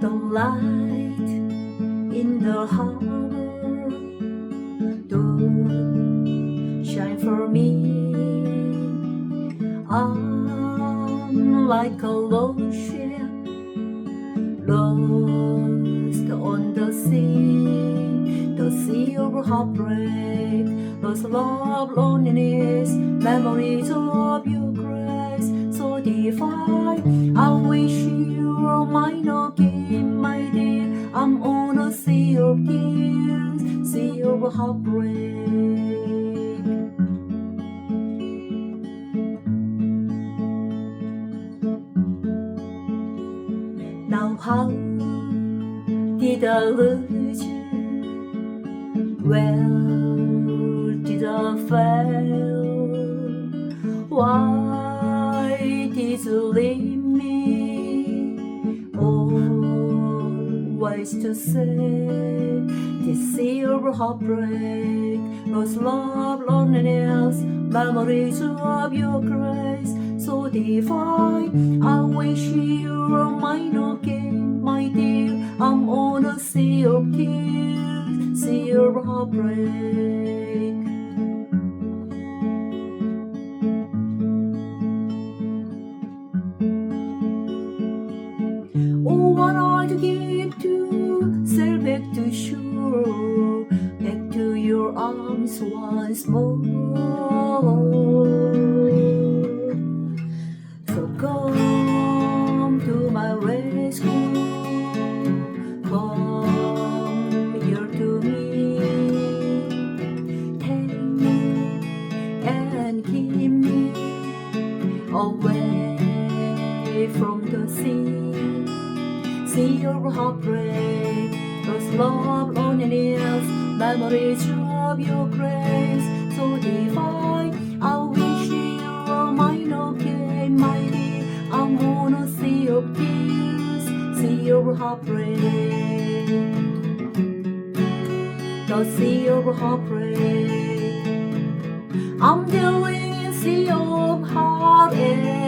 the light in the harbor, don't shine for me. I'm like a lost ship, lost on the sea of heartbreak, lost love, loneliness, memories of your grace, so divine. I wish you were mine again, my dear. I'm on a sea of tears, sea of heartbreak. Now how did I lose you? Where did I fail? Why did you leave me? Always to say, this sea of heartbreak, lost love, loneliness, memories of your grace, so divine. I wish you were mine again, my dear. I'm on a sea of tears, sea of heartbreak. Oh, what I'd give to sail back to shore, back to your arms once more. So come to my rescue, come here to me, take me and keep me away from the sea of heartbreak, lost love, loneliness, memories of your grace, so divine. I wish you were mine again, my dear. I'm on a sea of tears, sea of heartbreak, the sea of heartbreak. I'm dealing in sea of heartache.